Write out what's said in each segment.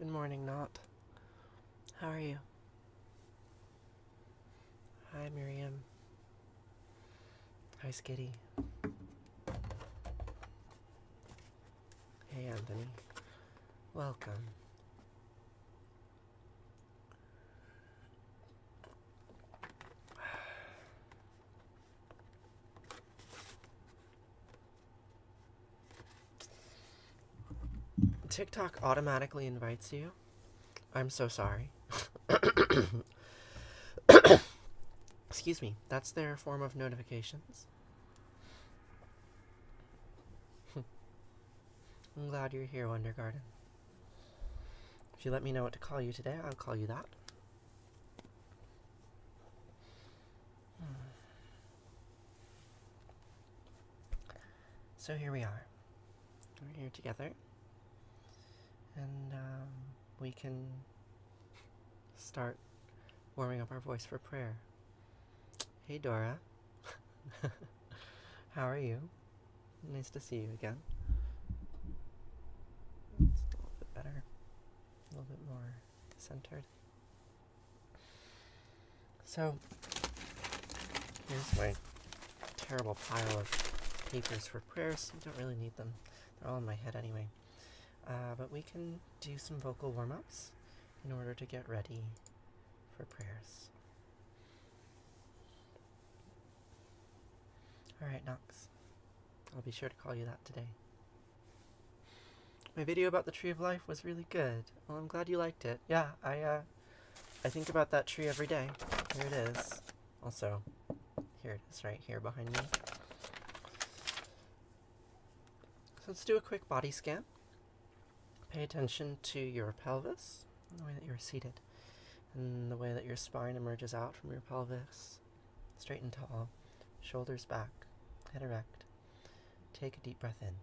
Good morning, Not. How are you? Hi, Miriam. Hi, Skitty. Hey, Anthony. Welcome. TikTok automatically invites you. I'm so sorry. Excuse me. That's their form of notifications. I'm glad you're here, Wonder Garden. If you let me know what to call you today, I'll call you that. So here we are. We're here together. And we can start warming up our voice for prayer. Hey, Dora. How are you? Nice to see you again. It's a little bit better. A little bit more centered. So, here's my terrible pile of papers for prayers. You don't really need them. They're all in my head anyway. But we can do some vocal warm-ups in order to get ready for prayers. Alright, Knox. I'll be sure to call you that today. My video about the Tree of Life was really good. Well, I'm glad you liked it. Yeah, I think about that tree every day. Here it is. Also, here it is right here behind me. So let's do a quick body scan. Pay attention to your pelvis, the way that you're seated, and the way that your spine emerges out from your pelvis. Straight and tall, shoulders back, head erect. Take a deep breath in.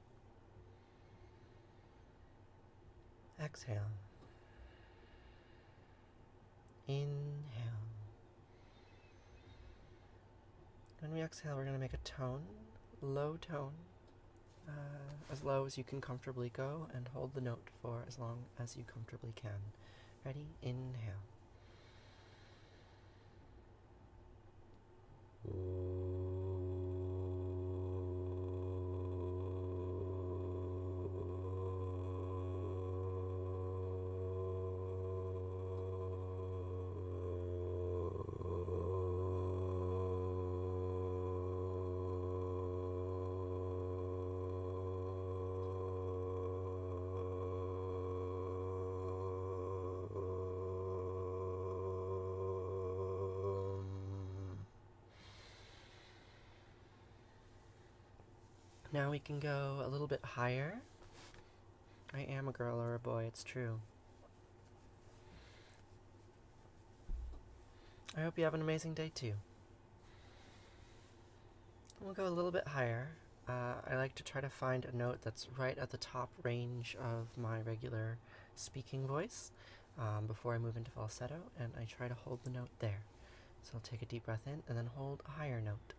Exhale. Inhale. When we exhale, we're going to make a tone, low tone, as low as you can comfortably go, and hold the note for as long as you comfortably can. Ready? Inhale. Now we can go a little bit higher. I am a girl or a boy, it's true. I hope you have an amazing day too. We'll go a little bit higher. I like to try to find a note that's right at the top range of my regular speaking voice before I move into falsetto, and I try to hold the note there. So I'll take a deep breath in and then hold a higher note.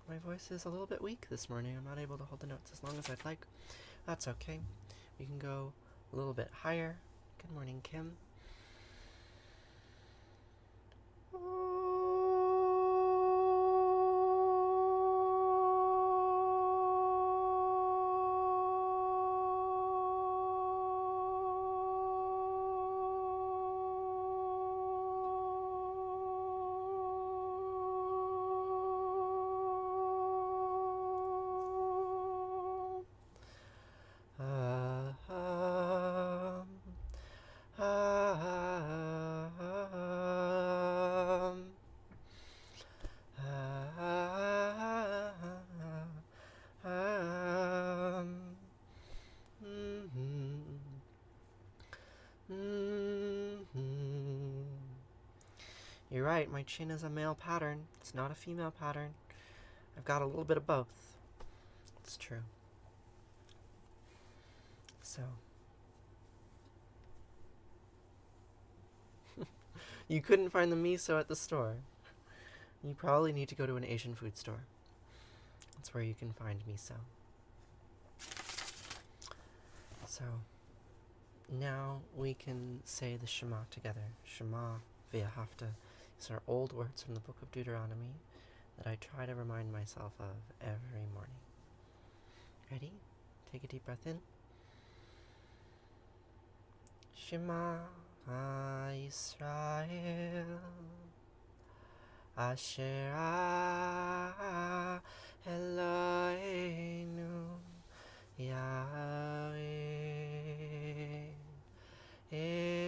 My voice is a little bit weak this morning. I'm not able to hold the notes as long as I'd like. That's okay. We can go a little bit higher. Good morning, Kim. You're right, my chin is a male pattern. It's not a female pattern. I've got a little bit of both. It's true. So, you couldn't find the miso at the store. You probably need to go to an Asian food store. That's where you can find miso. So, now we can say the Shema together. Shema v'ahavta. These are old words from the book of Deuteronomy that I try to remind myself of every morning. Ready? Take a deep breath in. Shema Yisrael Asher Eloheinu Yahweh Echad.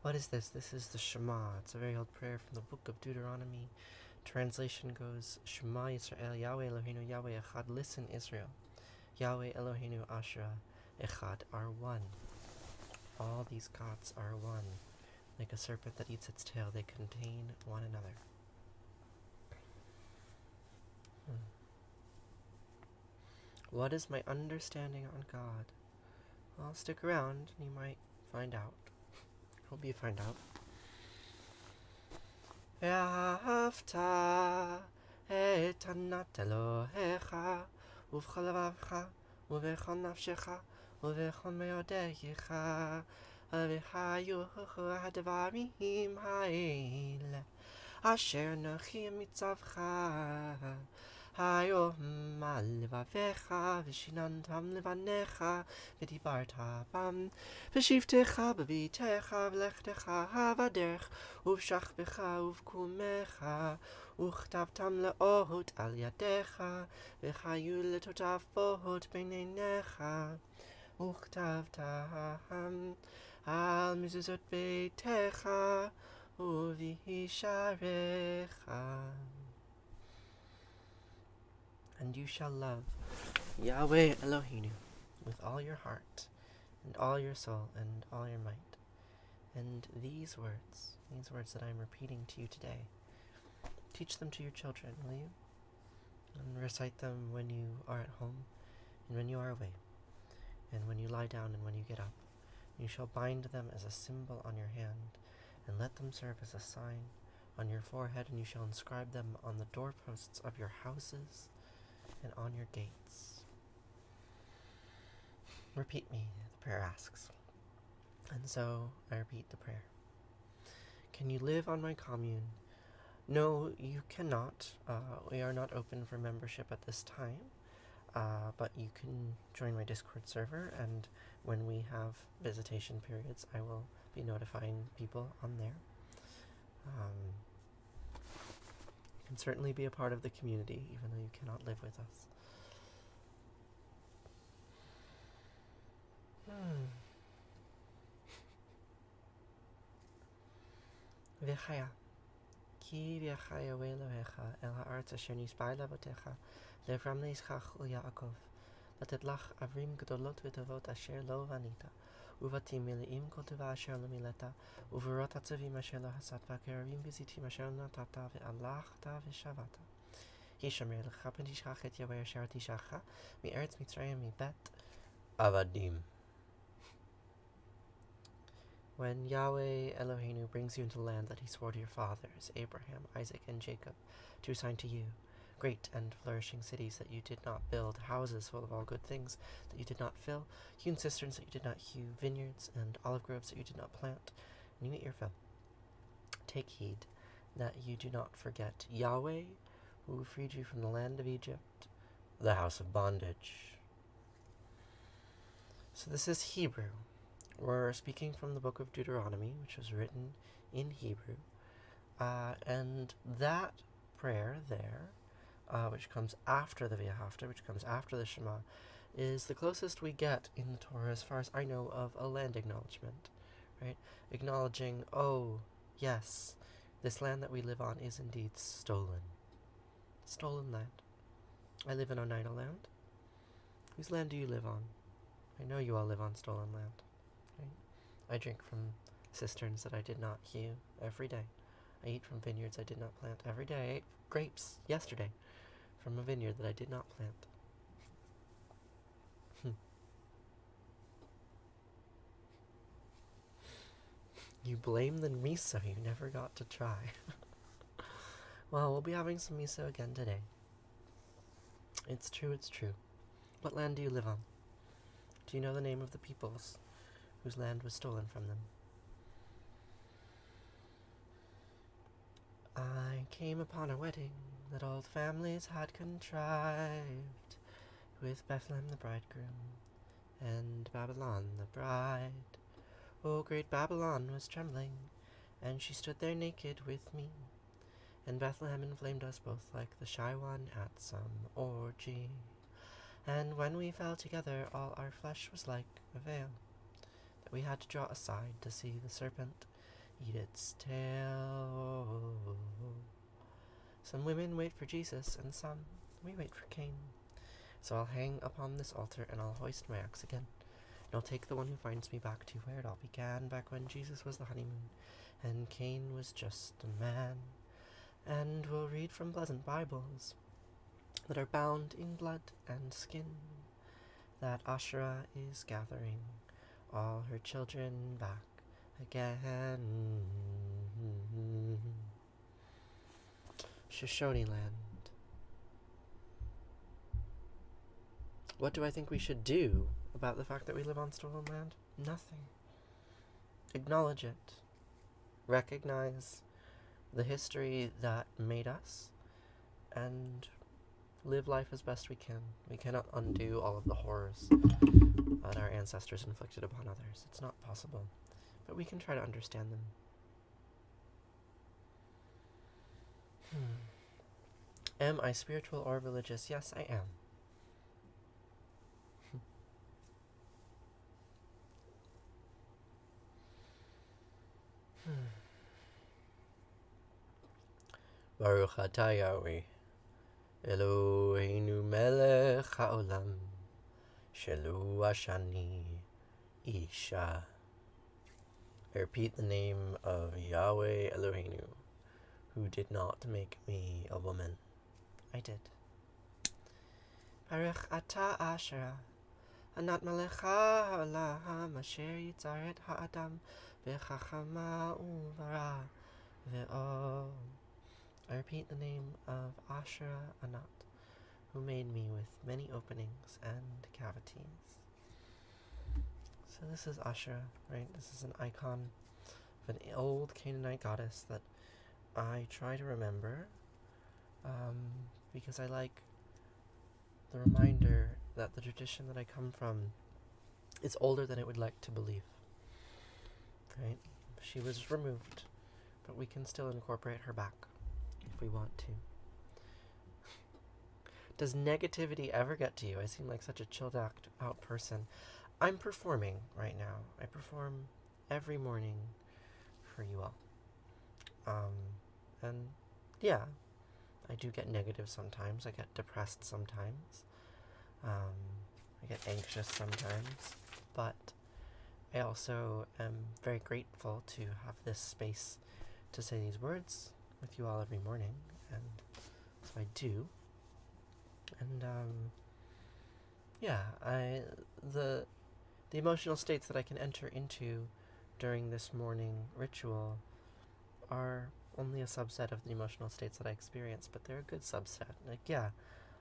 What is this? This is the Shema. It's a very old prayer from the book of Deuteronomy. Translation goes, Shema Yisrael, Yahweh Eloheinu, Yahweh Echad. Listen, Israel. Yahweh Eloheinu Asher Echad are one. All these gods are one. Like a serpent that eats its tail, they contain one another. What is my understanding on God? Well, stick around and you might find out. Hope you find out. ואהבת את ענת אלוהיך ובכל לבבך ובכל נפשך ובכל מאודך והיו הדברים האלה אשר אנוכי מצווך היום על לבביך ושיננתם לבניך ודיברת בם בשבתך בביתך ולכתך בדרך ובשכבך ובקומך וכתבתם לאות על ידיך וחיו לטוטפות בין עיניך וכתבתם על מזוזות ביתך ובשעריך. And you shall love Yahweh Eloheinu with all your heart, and all your soul, and all your might. And these words that I am repeating to you today, teach them to your children, will you? And recite them when you are at home, and when you are away, and when you lie down, and when you get up. You shall bind them as a symbol on your hand, and let them serve as a sign on your forehead, and you shall inscribe them on the doorposts of your houses and on your gates. Repeat me, the prayer asks. And so I repeat the prayer. Can you live on my commune? No, you cannot. We are not open for membership at this time, but you can join my Discord server, and when we have visitation periods, I will be notifying people on there. You can certainly be a part of the community, even though you cannot live with us. V'chaya, ki v'chaya Elohecha el ha'aretz asher nisbai lavotecha le'avram le'Yitzchak u'Yaakov לתת ערים גדולות וטובות אשר לא בנית, ובתים מלאים כל טובה אשר לא מילאת, וברות הצבים אשר לא הסת, והקרבים וזיתים אשר לא נטעת, והלכת ושבת. הישמר לך פן תשכח את יהוה אשר תשכחה מארץ מצרים מבית עבדים. When Yahweh Eloheinu brings you into the land that he swore to your fathers, Abraham, Isaac, and Jacob, to assign to you, great and flourishing cities that you did not build, houses full of all good things that you did not fill, hewn cisterns that you did not hew, vineyards and olive groves that you did not plant, and you eat your fill. Take heed that you do not forget Yahweh, who freed you from the land of Egypt, the house of bondage. So this is Hebrew. We're speaking from the book of Deuteronomy, which was written in Hebrew. And that prayer there, which comes after the V'ahavta, which comes after the Shema, is the closest we get in the Torah, as far as I know, of a land acknowledgement, right? Acknowledging, oh, yes, this land that we live on is indeed stolen. Stolen land. I live in Oneida land. Whose land do you live on? I know you all live on stolen land. Right? I drink from cisterns that I did not hew every day. I eat from vineyards I did not plant. Every day I ate grapes yesterday from a vineyard that I did not plant. You blame the miso you never got to try. Well, we'll be having some miso again today. It's true, it's true. What land do you live on? Do you know the name of the peoples whose land was stolen from them? I came upon a wedding that old families had contrived, with Bethlehem the bridegroom and Babylon the bride. Oh, great Babylon was trembling, and she stood there naked with me, and Bethlehem inflamed us both like the shy one at some orgy. And when we fell together, all our flesh was like a veil that we had to draw aside to see the serpent eat its tail. Some women wait for Jesus, and some we wait for Cain. So I'll hang upon this altar, and I'll hoist my axe again. And I'll take the one who finds me back to where it all began, back when Jesus was the honeymoon, and Cain was just a man. And we'll read from pleasant Bibles that are bound in blood and skin, that Asherah is gathering all her children back again. Shoshone land. What do I think we should do about the fact that we live on stolen land? Nothing. Acknowledge it. Recognize the history that made us, and live life as best we can. We cannot undo all of the horrors that our ancestors inflicted upon others. It's not possible. But we can try to understand them. Am I spiritual or religious? Yes, I am. Baruch atah Yahweh, Eloheinu melech haolam, shelu ashani isha. I repeat the name of Yahweh Eloheinu, who did not make me a woman. I did. Baruch atah Asherah, anat melecha haolam, asher yitzaret ha'adam v'chachama uvara ve'ol. I repeat the name of Asherah Anat, who made me with many openings and cavities. So this is Asherah, right? This is an icon of an old Canaanite goddess that I try to remember, because I like the reminder that the tradition that I come from is older than it would like to believe, right? She was removed, but we can still incorporate her back if we want to. Does negativity ever get to you? I seem like such a chilled out person. I'm performing right now. I perform every morning for you all. And yeah, I do get negative sometimes. I get depressed sometimes. I get anxious sometimes. But I also am very grateful to have this space to say these words with you all every morning, and so I do. And the emotional states that I can enter into during this morning ritual are only a subset of the emotional states that I experience, but they're a good subset. Like, yeah,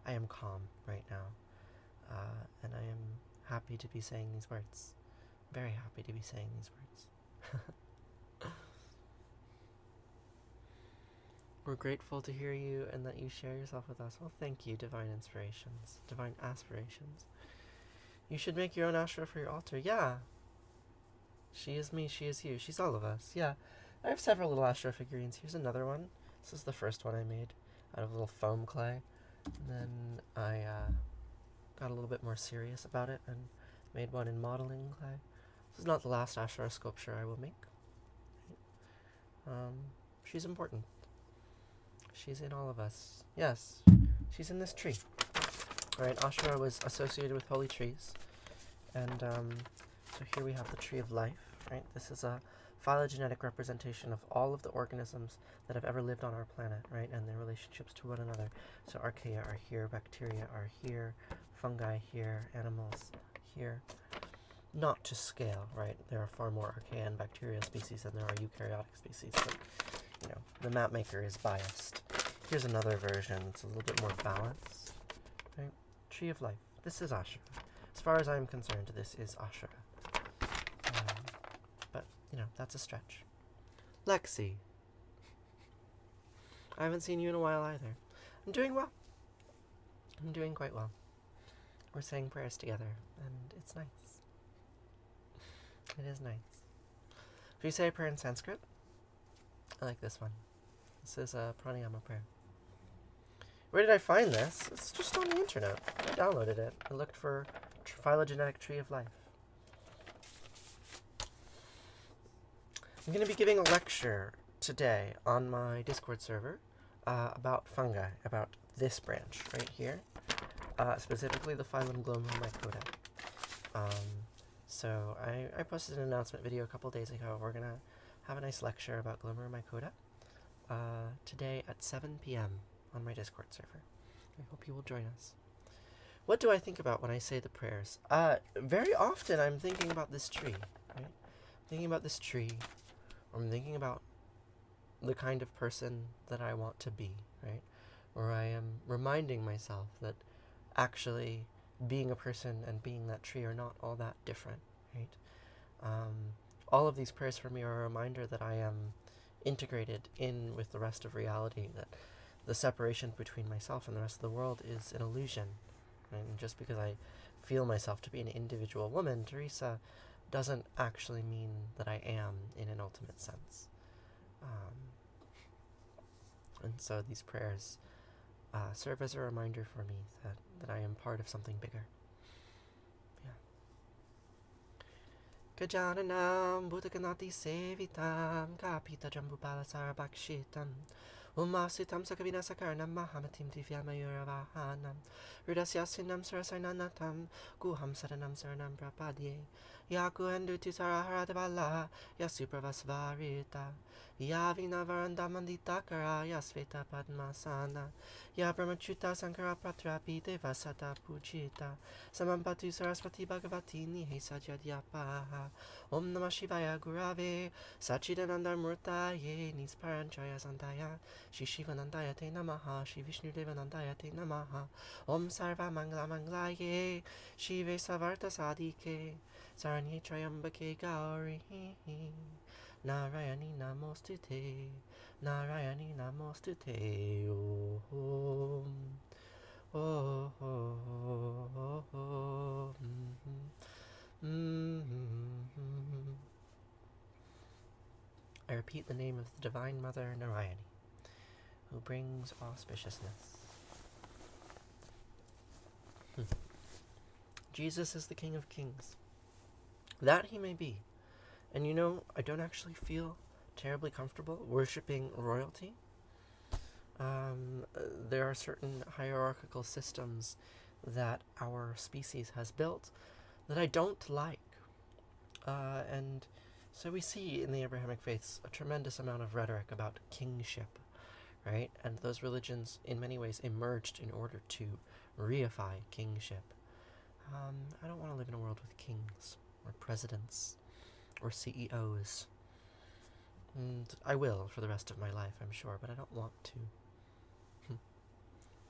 I am calm right now, and I am happy to be saying these words. Very happy to be saying these words. We're grateful to hear you and that you share yourself with us. Well, thank you, Divine Inspirations, Divine Aspirations. You should make your own Asherah for your altar. Yeah. She is me, she is you. She's all of us. Yeah. I have several little Asherah figurines. Here's another one. This is the first one I made out of little foam clay. And then I got a little bit more serious about it and made one in modeling clay. This is not the last Asherah sculpture I will make. She's important. She's in all of us. Yes, she's in this tree. Alright, Asherah was associated with holy trees. And so here we have the tree of life, right? This is a phylogenetic representation of all of the organisms that have ever lived on our planet, right, and their relationships to one another. So archaea are here, bacteria are here, fungi here, animals here. Not to scale, right? There are far more archaea and bacterial species than there are eukaryotic species, but, you know, the map maker is biased. Here's another version. It's a little bit more balanced, right? Tree of Life. This is Ashura. As far as I'm concerned, this is Ashura. But, you know, that's a stretch. Lexi. I haven't seen you in a while either. I'm doing well. I'm doing quite well. We're saying prayers together, and it's nice. It is nice. If you say a prayer in Sanskrit, I like this one. This is a pranayama prayer. Where did I find this? It's just on the internet. I downloaded it. I looked for phylogenetic tree of life. I'm going to be giving a lecture today on my Discord server about fungi, about this branch right here, specifically the phylum Glomeromycota. So I posted an announcement video a couple days ago. We're going to have a nice lecture about Glomeromycota today at 7 p.m. on my Discord server. I hope you will join us. What do I think about when I say the prayers? Very often I'm thinking about this tree, right? Thinking about this tree, or I'm thinking about the kind of person that I want to be, right? Or I am reminding myself that actually being a person and being that tree are not all that different, right? All of these prayers for me are a reminder that I am integrated in with the rest of reality, that the separation between myself and the rest of the world is an illusion. And just because I feel myself to be an individual woman, Teresa, doesn't actually mean that I am in an ultimate sense. And so these prayers serve as a reminder for me that I am part of something bigger. Yeah. Gajananam Buddhaganati Sevitam Kapita Jambupala Sarabakshitam Umasitam Sakavina Sakarnam Mahamatim Divyamayoravahanam Rudasyasinam Sarasananatam Guham Sadanam Saranam Prapadye Yaku Enduti Saraharadabala Yasupravasvarita Yavina Varandamandita Kara Yasveta Padmasana Ya Brahmachuta Sankara Pratrapi Devasata Pujita Samampatu Saraswati Bhagavati Nihe Sajadyapaha Om Namah Shivaya Gurave Sachidananda Murtaye Nisparanchaya Santaya Shri Shivanandaya Te Namaha Shri Vishnu Devanandaya Te Namaha Om Sarva Mangla Manglaye Shive Savarta Sadike Saranye Trayambake Gauri Narayani Namostute Narayani Namostute I repeat the name of the Divine Mother Narayani, who brings auspiciousness. Jesus is the King of Kings. That he may be. And you know, I don't actually feel terribly comfortable worshipping royalty. There are certain hierarchical systems that our species has built that I don't like. And so we see in the Abrahamic faiths a tremendous amount of rhetoric about kingship, right? And those religions in many ways emerged in order to reify kingship. I don't want to live in a world with kings or presidents or CEOs. And I will for the rest of my life, I'm sure, but I don't want to.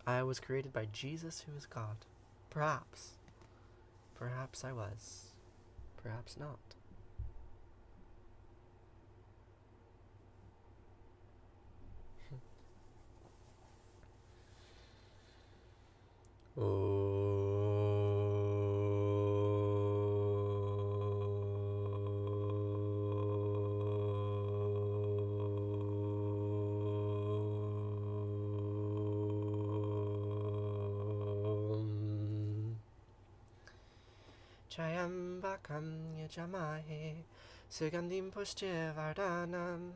I was created by Jesus, who is God. Perhaps. Perhaps I was. Perhaps not. Chayambakam yajamahe Sugandim pushche vardhanam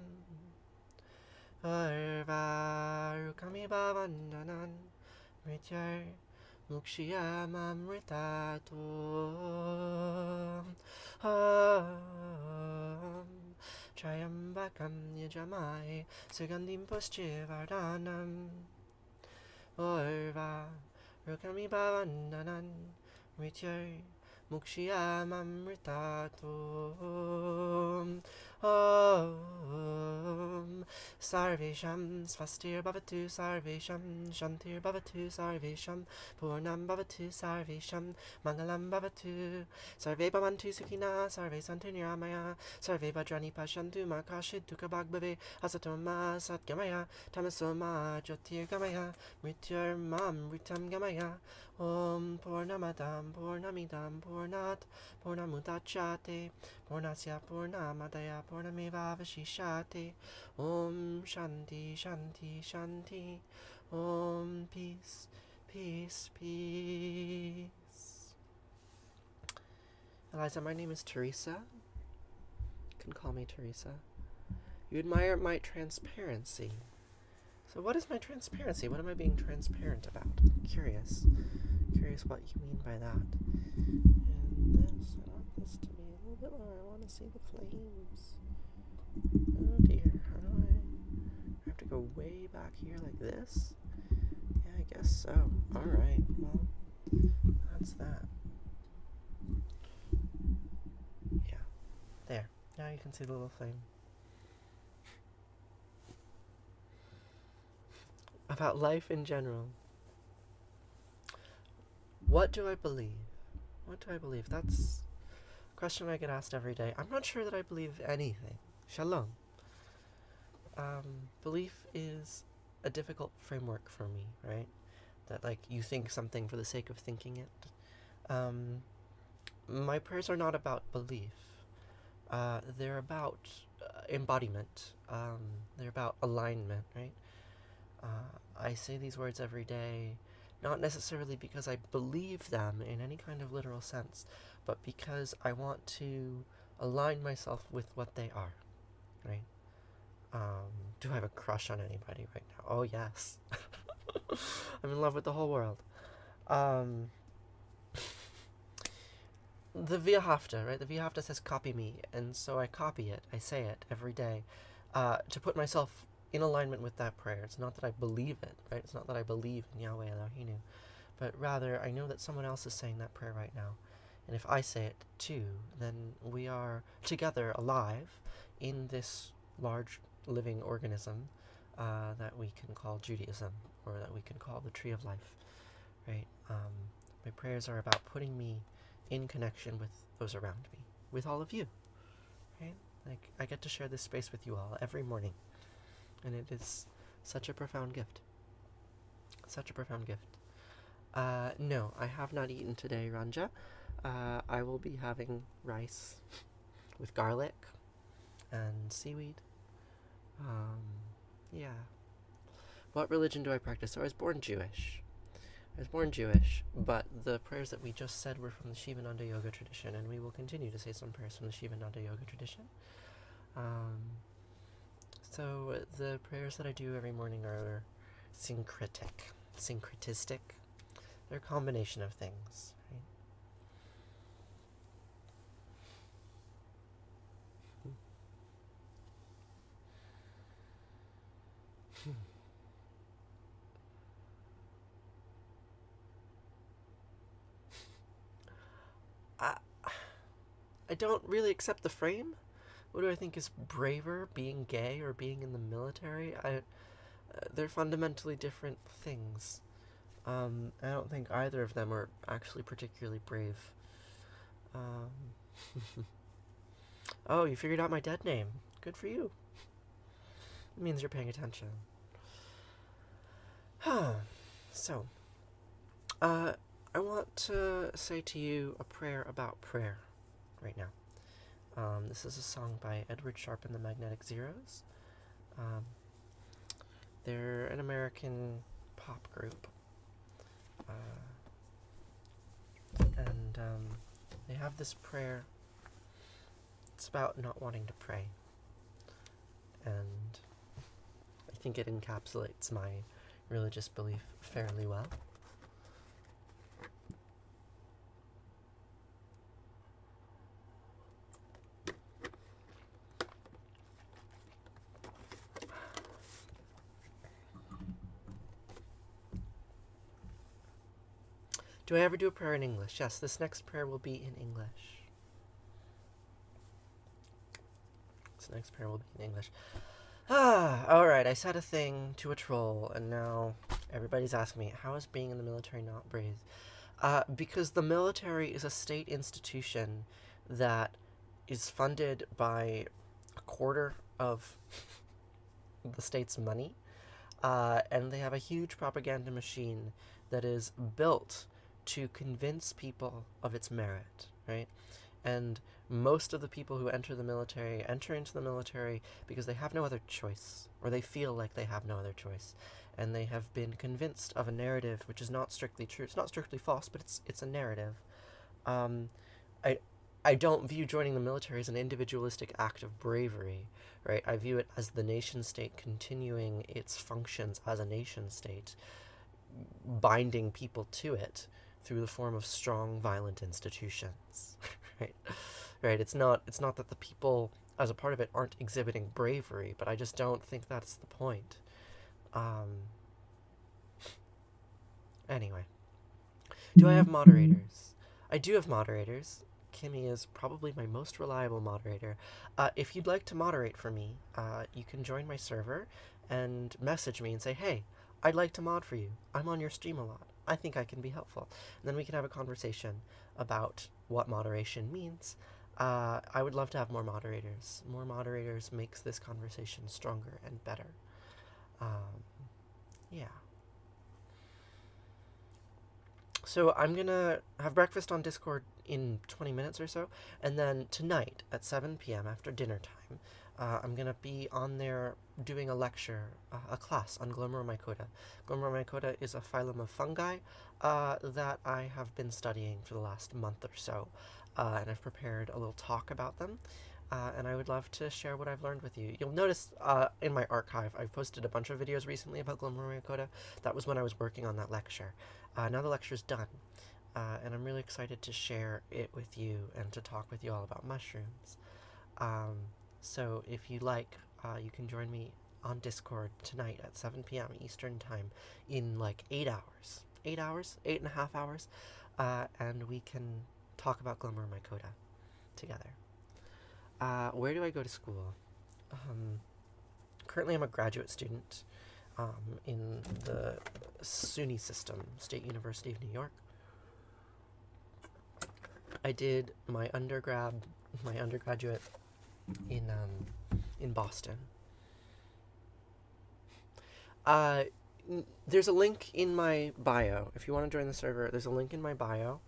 Arvarukami bhavandanan Mrityar mukshiyamamritato Triambakam yajamai Sugandim pushchivardanam Orva Rukami bhavandanan Mrityai Mukshiyamamritatum Om Sarvesham Svastir Bhavatu Sarvesham Shantir Bhavatu Sarvesham Purnam Bhavatu Sarvesham Mangalam Bhavatu Sarve Bhavantu Sukhina Sarve Santu Niramaya Sarve Bhadrani Pashantu Makashid Dukhabhagbhave Asatoma Satgamaya Tamasoma Jyotirgamaya Mrityurmam Mritam Gamaya Om Purnamadam Purnamidam Purnat Purnamudachyate Purnasya Purnamadaya Purnamevavashishate Om Shanti Shanti Shanti Om Peace Peace Peace. Eliza, my name is Teresa. You can call me Teresa. You admire my transparency. So what is my transparency? What am I being transparent about? Curious what you mean by that. And this, I want this to be a little bit lower. I want to see the flames. Oh dear, how do I have to go way back here like this? Yeah, I guess so. Alright, well, that's that. Yeah, there. Now you can see the little flame. About life in general. What do I believe? What do I believe? That's a question I get asked every day. I'm not sure that I believe anything. Shalom. Belief is a difficult framework for me, right? That, like, you think something for the sake of thinking it. My prayers are not about belief. They're about embodiment. They're about alignment, right? I say these words every day, not necessarily because I believe them in any kind of literal sense, but because I want to align myself with what they are, right? Do I have a crush on anybody right now? Oh, yes. I'm in love with the whole world. The Via Hafta, right? The Via Hafta says copy me, and so I copy it. I say it every day to put myself in alignment with that prayer. It's not that I believe it, right? It's not that I believe in Yahweh Elohinu, but rather I know that someone else is saying that prayer right now. And if I say it too, then we are together alive in this large living organism that we can call Judaism, or that we can call the Tree of Life, right? My prayers are about putting me in connection with those around me, with all of you, right? Like, I get to share this space with you all every morning. And it is such a profound gift. Such a profound gift. No, I have not eaten today, Ranja. I will be having rice with garlic and seaweed. Yeah. What religion do I practice? So I was born Jewish. But the prayers that we just said were from the Shivananda Yoga tradition, and we will continue to say some prayers from the Shivananda Yoga tradition. So the prayers that I do every morning are syncretistic. They're a combination of things, right? I don't really accept the frame. What do I think is braver, being gay or being in the military? They're fundamentally different things. I don't think either of them are actually particularly brave. Oh, you figured out my dead name. Good for you. It means you're paying attention. So, I want to say to you a prayer about prayer right now. This is a song by Edward Sharpe and the Magnetic Zeros. They're an American pop group. And they have this prayer. It's about not wanting to pray. And I think it encapsulates my religious belief fairly well. Do I ever do a prayer in English? Yes, this next prayer will be in English. This next prayer will be in English. Alright, I said a thing to a troll, and now everybody's asking me, how is being in the military not brave? Because the military is a state institution that is funded by a quarter of the state's money, and they have a huge propaganda machine that is built to convince people of its merit, right? And most of the people who enter into the military because they have no other choice, or they feel like they have no other choice, and they have been convinced of a narrative which is not strictly true. It's not strictly false, but it's a narrative. I I don't view joining the military as an individualistic act of bravery, right? I view it as the nation state continuing its functions as a nation state, binding people to it through the form of strong, violent institutions, right? Right. It's not that the people as a part of it aren't exhibiting bravery, but I just don't think that's the point. Anyway, do I have moderators? I do have moderators. Kimmy is probably my most reliable moderator. If you'd like to moderate for me, you can join my server and message me and say, hey, I'd like to mod for you. I'm on your stream a lot. I think I can be helpful. And then we can have a conversation about what moderation means. I would love to have more moderators. More moderators makes this conversation stronger and better. Yeah. So I'm gonna have breakfast on Discord in 20 minutes or so, and then tonight at 7 p.m. after dinner time, I'm gonna be on there doing a lecture, a class on Glomeromycota. Glomeromycota is a phylum of fungi that I have been studying for the last month or so, and I've prepared a little talk about them. And I would love to share what I've learned with you. You'll notice in my archive, I've posted a bunch of videos recently about Glomeromycota. That was when I was working on that lecture. Now the lecture's done, and I'm really excited to share it with you and to talk with you all about mushrooms. So if you like, you can join me on Discord tonight at 7 p.m. Eastern Time in like 8 hours. 8 hours? 8.5 hours. And we can talk about Glomeromycota together. Where do I go to school? Currently I'm a graduate student in the SUNY system, State University of New York. I did my undergraduate in Boston. There's a link in my bio. If you want to join the server, there's a link in my bio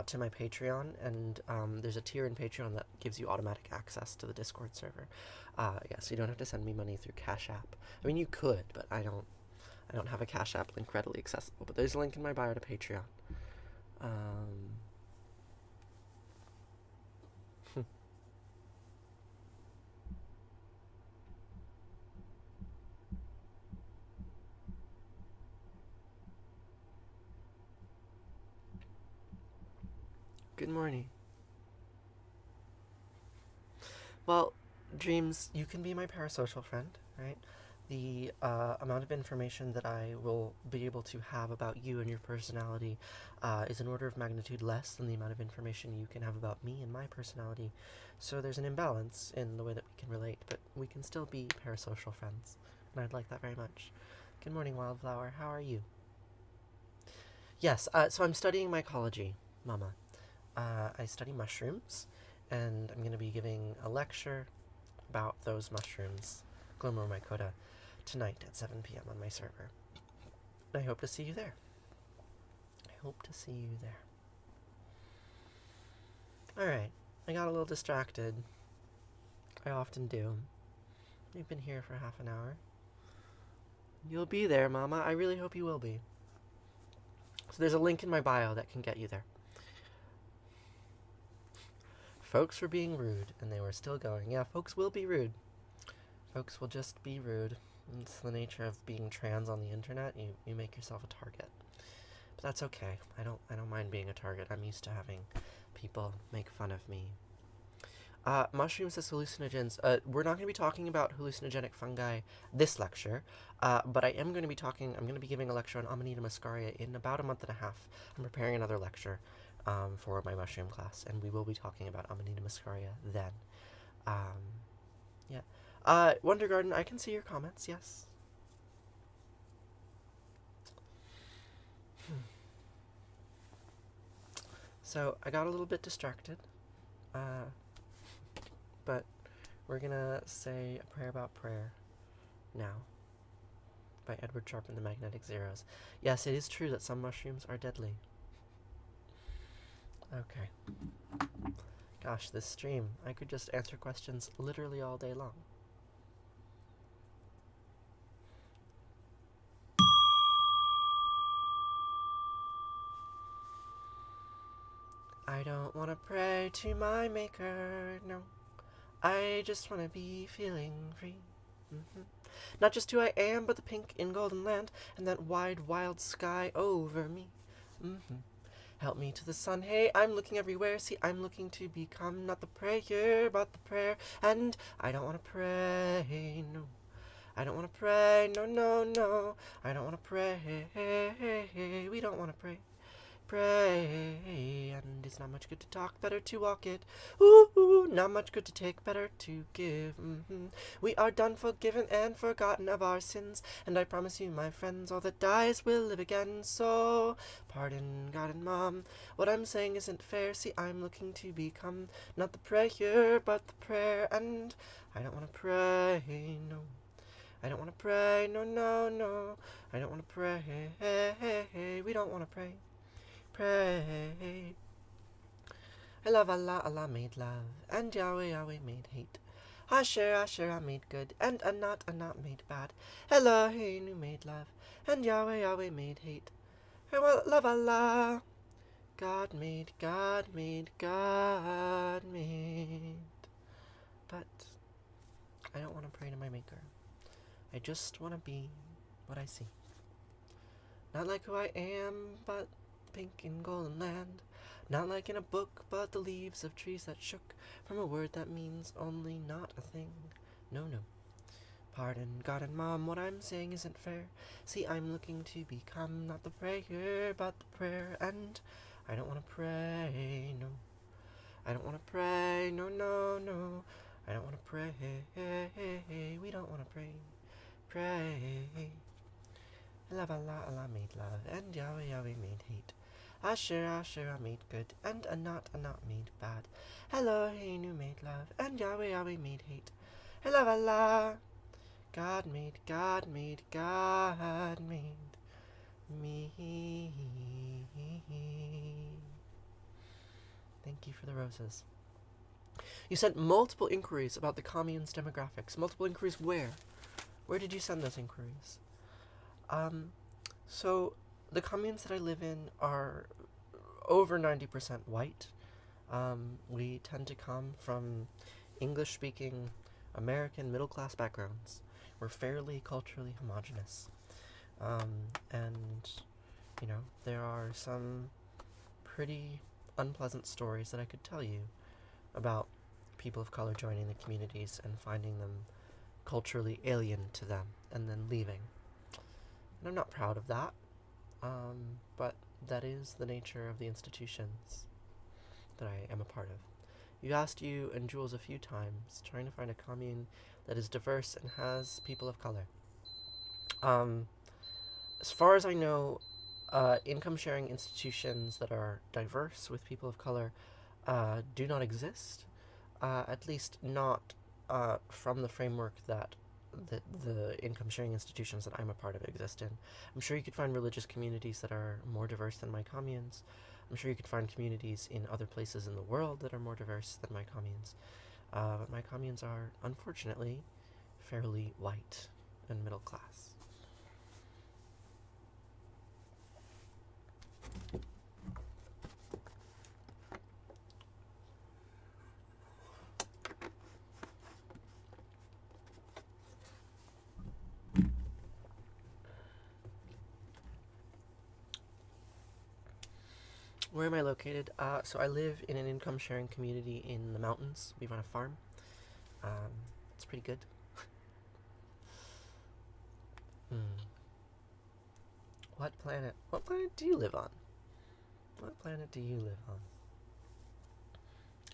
to my Patreon, and there's a tier in Patreon that gives you automatic access to the Discord server. Yeah, so you don't have to send me money through Cash App. I mean, you could, but I don't have a Cash App link readily accessible. But there's a link in my bio to Patreon. Good morning. Well, Dreams, you can be my parasocial friend, right? The amount of information that I will be able to have about you and your personality is an order of magnitude less than the amount of information you can have about me and my personality. So there's an imbalance in the way that we can relate, but we can still be parasocial friends, and I'd like that very much. Good morning, Wildflower. How are you? Yes, so I'm studying mycology, Mama. I study mushrooms, and I'm going to be giving a lecture about those mushrooms, Glomeromycota, tonight at 7 p.m. on my server. I hope to see you there. Alright, I got a little distracted. I often do. You've been here for half an hour. You'll be there, Mama. I really hope you will be. So there's a link in my bio that can get you there. Folks were being rude, and they were still going. Yeah, folks will be rude. Folks will just be rude. It's the nature of being trans on the internet. You make yourself a target. But that's okay. I don't mind being a target. I'm used to having people make fun of me. mushrooms as hallucinogens. We're not going to be talking about hallucinogenic fungi this lecture, but I'm going to be giving a lecture on Amanita muscaria in about a month and a half. I'm preparing another lecture for my mushroom class, and we will be talking about Amanita muscaria then. Yeah. Wonder Garden, I can see your comments, yes. So, I got a little bit distracted, but we're gonna say a prayer about prayer now by Edward Sharpe and the Magnetic Zeros. Yes, it is true that some mushrooms are deadly. Okay. Gosh, this stream, I could just answer questions literally all day long. I don't want to pray to my maker, no. I just want to be feeling free. Not just who I am, but the pink in golden land and that wide, wild sky over me. Help me to the sun, hey, I'm looking everywhere. See, I'm looking to become not the prayer, but the prayer. And I don't want to pray, no. I don't want to pray, no, no, no. I don't want to pray, we don't want to pray. Pray, and it's not much good to talk, better to walk it. Ooh, not much good to take, better to give. We are done, forgiven, and forgotten of our sins, and I promise you, my friends, all that dies will live again. So, pardon, God and Mom, what I'm saying isn't fair. See, I'm looking to become not the prayer, but the prayer, and I don't want to pray, no. I don't want to pray, no, no, no. I don't want to pray, we don't want to pray. Pray. I love Allah, Allah made love, and Yahweh, Yahweh made hate. Asher, Asher, made good, and Anat, Anat made bad. Eloheinu made love, and Yahweh, Yahweh made hate. I love Allah. God made, God made, God made. But I don't want to pray to my Maker. I just want to be what I see. Not like who I am, but pink in golden land. Not like in a book, but the leaves of trees that shook from a word that means only not a thing. No, no. Pardon, God and Mom, what I'm saying isn't fair. See, I'm looking to become not the prayer, but the prayer. And I don't want to pray, no. I don't want to pray, no, no, no. I don't want to pray, we don't want to pray. Pray. Love Allah, Allah made love, and Yahweh, Yahweh made hate. Asher, Asher, made good, and Anat, Anat made bad. Eloheinu made love, and Yahweh, Yahweh made hate. I love Allah. God made, God made, God made me. Thank you for the roses. You sent multiple inquiries about the commune's demographics. Multiple inquiries where? Where did you send those inquiries? So the communes that I live in are over 90% white. We tend to come from English-speaking American middle-class backgrounds. We're fairly culturally homogenous. And, you know, there are some pretty unpleasant stories that I could tell you about people of color joining the communities and finding them culturally alien to them and then leaving. And I'm not proud of that, but that is the nature of the institutions that I am a part of. You asked you and Jules a few times, trying to find a commune that is diverse and has people of color. As far as I know, income-sharing institutions that are diverse with people of color do not exist, at least not from the framework that the income-sharing institutions that I'm a part of exist in. I'm sure you could find religious communities that are more diverse than my communes. I'm sure you could find communities in other places in the world that are more diverse than my communes. But my communes are, unfortunately, fairly white and middle class. Where am I located? So I live in an income-sharing community in the mountains. We run a farm. It's pretty good. What planet do you live on? What planet do you live on?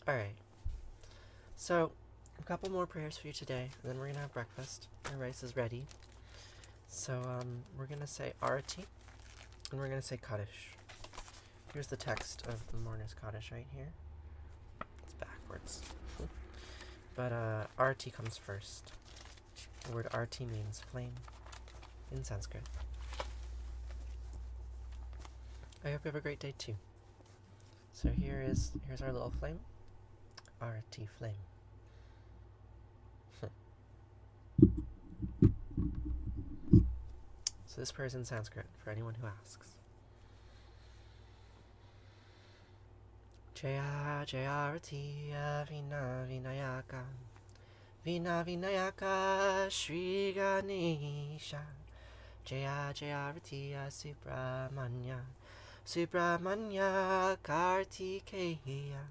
Alright. So, a couple more prayers for you today, and then we're gonna have breakfast. My rice is ready. So, we're gonna say Arati, and we're gonna say Kaddish. Here's the text of the mourner's Kaddish right here. It's backwards. But, Arati comes first. The word Arati means flame in Sanskrit. I hope you have a great day too. So here's our little flame. Arati flame. So this prayer is in Sanskrit for anyone who asks. Jaya Jaya Arati Vina Vinayaka Vina Vinayaka Shri Ganesha Jaya Jaya Arati Subramanya Subramanya Kartikeya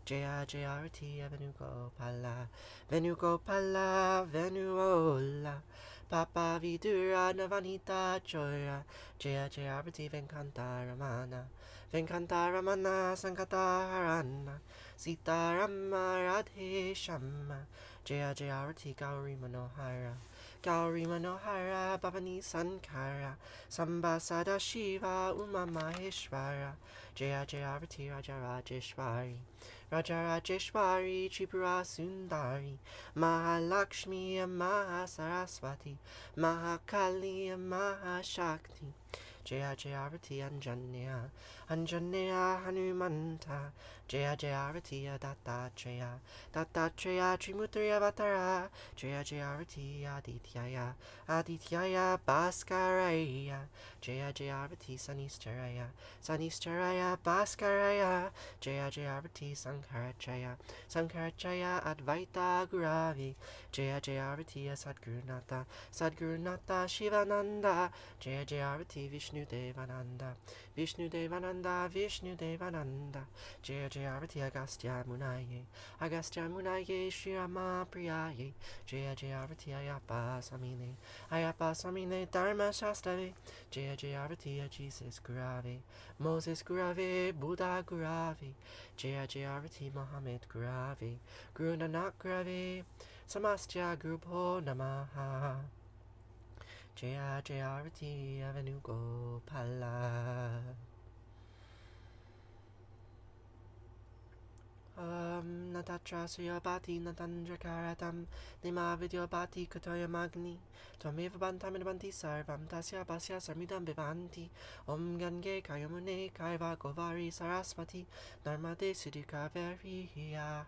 Jaya Jaya Arati Venugopala Venugopala Venuola Papa Vidura Navanita Joya Jaya Jaya Arati Venkantaramana Venkantaramana Sankatarana Sita Rama Radhe Shama Jaya Jaya Arati Gauri Manohara Gauri Manohara Bhavani Sankara Samba Sada Shiva Uma Maheshwara Jaya Jaya Arati Raja Rajeshwari Raja Rajeshwari Tripura Sundari Mahalakshmi Mahasaraswati Mahakali Mahashakti Jaya Jaya Arati Anjaneya Anjaneya Hanumanta Jaya Jaya Arati Dattatreya Dattatreya Trimutriya Vatara Jaya Jaya Arati Adityaya Adityaya Bhaskaraya Jaya Jaya Arati Sanistaraya Sanistaraya Bhaskaraya Jaya Jaya Arati Sankaracaya Sankaracaya Advaita Guravi Jaya Jaya Arati Sadgurunata Sadgurunata Shivananda Jaya Jaya Arati Vishnu Devananda Vishnu Devananda Vishnu Devananda Jaya Jaya Arati Agastya Munaye Agastya Munaye Shri Rama Priyaye Jaya Jaya Arati Ayapa Samine Ayapa Samine Dharma Shastave Jaya Jaya Arati Jesus Gurave Moses Gurave Buddha Gurave Jaya Jaya Arati Muhammad Gurave Guru Nanak Gurave Samastya Gurubho Namaha Jaya Jaya Arati Venugopala Natatra Suyabati Natandra Karatam Nima Vidyabati Katoya Magni Twameva Bantam Banti Sarvam Tasya Basya Sarmidam Vivanti Om Gange Kayamune Kaiva Govari Saraswati Narmade Sudika Veriya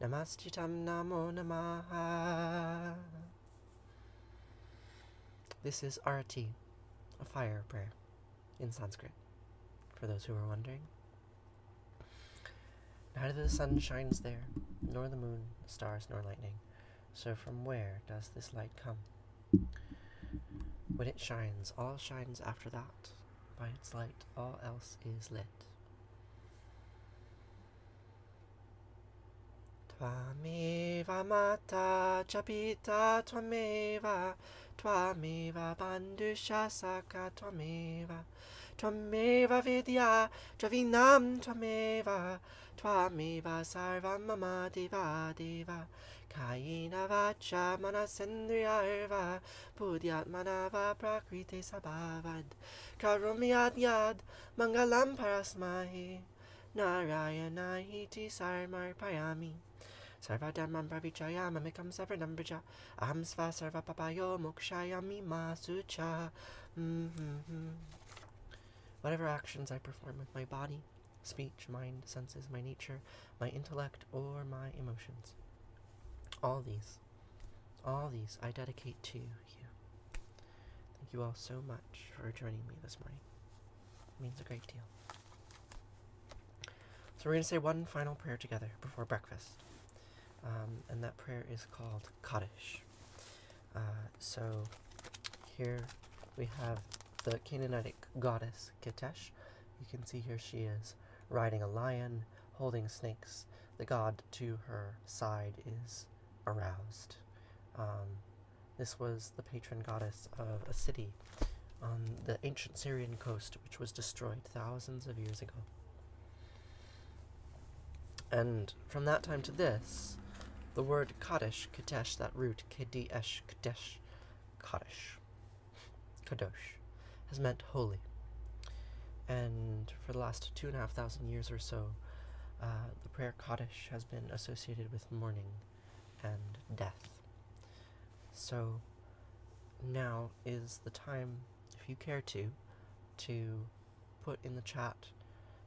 Namastitam Namo Namaha. This is Arati, a fire prayer in Sanskrit, for those who are wondering. Neither the sun shines there, nor the moon, stars, nor lightning. So from where does this light come? When it shines, all shines after that. By its light, all else is lit. Tvameva mata chapita tvameva Tvameva bandusha saka tvameva Tvameva vidya javinam tvameva Tvameva sarvam mama deva deva Kayena vacha manasendriyarva Buddhyatmanava prakriti sabhavad Karomi yad mangalam parasmahi Narayana iti sarmarpayami Sarvadharmam pravijaya mamikam sarvanambrija Aham sva sarva papayo mokshayami masucha. Whatever actions I perform with my body, speech, mind, senses, my nature, my intellect, or my emotions, all these I dedicate to you. Thank you all so much for joining me this morning. It means a great deal. So we're going to say one final prayer together before breakfast. And that prayer is called Kaddish. So here we have the Canaanitic goddess Kaddish. You can see here she is riding a lion, holding snakes. The god to her side is aroused. This was the patron goddess of a city on the ancient Syrian coast, which was destroyed thousands of years ago. And from that time to this, the word Kaddish, Kaddish, that root, Kaddish, Kaddish, Kaddish, Kadosh, has meant holy. And for the last 2,500 years or so, the prayer Kaddish has been associated with mourning and death. So now is the time, if you care to put in the chat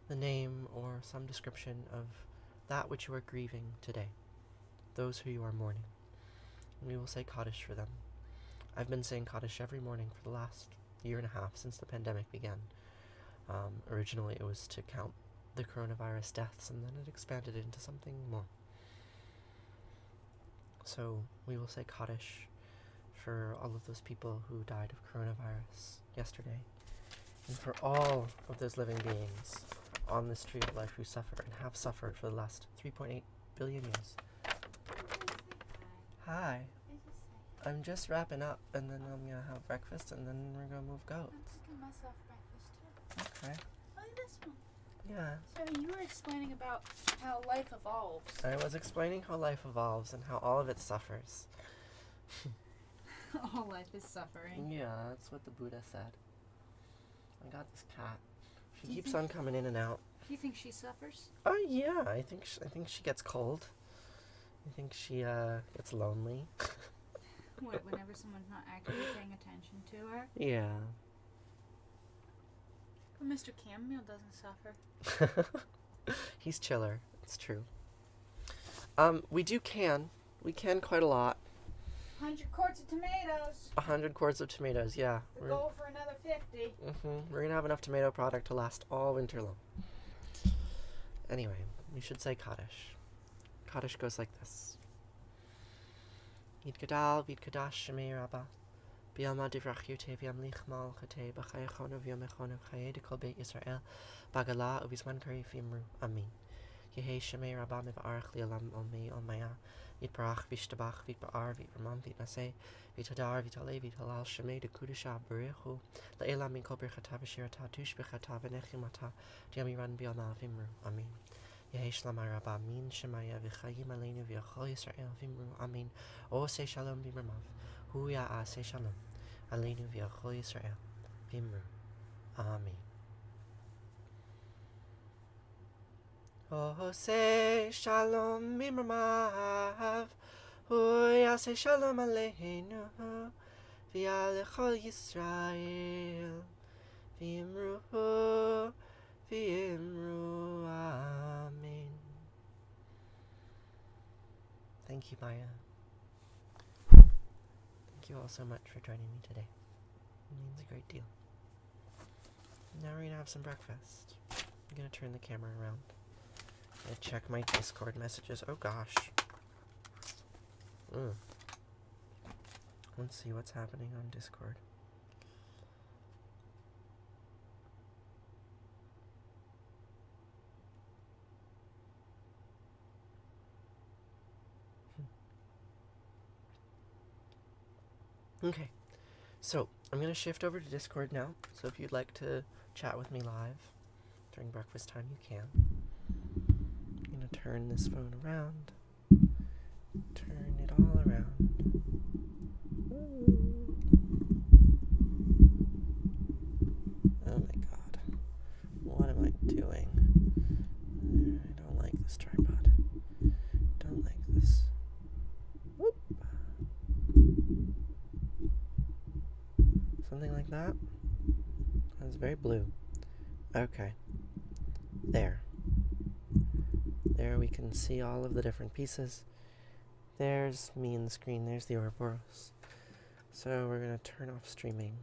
the name or some description of that which you are grieving today, those who you are mourning. And we will say Kaddish for them. I've been saying Kaddish every morning for the last year and a half since the pandemic began. Originally it was to count the coronavirus deaths, and then it expanded into something more. So we will say Kaddish for all of those people who died of coronavirus yesterday, and for all of those living beings on this tree of life who suffer and have suffered for the last 3.8 billion years. Hi. I'm just wrapping up, and then I'm gonna have breakfast, and then we're gonna move goats. I'm cooking myself breakfast too. Okay. Look at this one. Yeah. So you were explaining about how life evolves. I was explaining how life evolves and how all of it suffers. All life is suffering. Yeah, that's what the Buddha said. I got this cat. She Do you keeps think- on coming in and out. Do you think she suffers? Oh yeah, I think she gets cold. I think she gets lonely. What, whenever someone's not actively paying attention to her? Yeah. But Mr. Chamomile doesn't suffer. He's chiller. It's true. We can quite a lot. 100 quarts of tomatoes. 100 quarts of tomatoes. Yeah. The goal for another 50. We're gonna have enough tomato product to last all winter long. Anyway, we should say Kaddish. Kaddish goes like this. Yid Gadal, Vid Kadash, Shemei Rabba. Bialma Divrach Yute, Viam Lichmal, Kate, Bachaya Chono, Viam Echono, Chaye, de Kolbe Israel, Bagala, Ubisman Kari, Fimru, Amin. Yehe Shemei Rabba, Miv Arach, Lialam, Olmei, Olmaya, Vid Barach, Vishtabach, Vid Baar, Vid Ramam, Vid Nase, Vid Hadar, Vid Ale, Vid Halal, Shemei, de Kudisha, Berechu, Laela, Min Kolber Chata, Vishirata, Tush Bechata, Venechimata, Diamiran, Bialma, Vimru, Amin. Yehi Shlamai Rabba Min Shemaya V'chayim Aleinu V'yachol Yisrael V'imru Amin. O say Shalom B'imramav. Hu Ya'a say Shalom Aleinu V'yachol Yisrael V'imru Amin. O say Shalom B'imramav. Hu Ya'a say Shalom Aleinu V'yachol Yisrael V'imru V'imru Amen. Thank you, Maya. Thank you all so much for joining me today. It means a great deal. Now we're gonna have some breakfast. I'm gonna turn the camera around. I'm gonna check my Discord messages. Oh gosh. Let's see what's happening on Discord. Okay, so I'm going to shift over to Discord now, so if you'd like to chat with me live during breakfast time, you can. I'm going to turn this phone around, turn it all around. Oh my god, what am I doing? I don't like this tripod. Don't like this. Whoop. Something like that. That was very blue. Okay. There. There we can see all of the different pieces. There's me in the screen. There's the Ouroboros. So we're going to turn off streaming.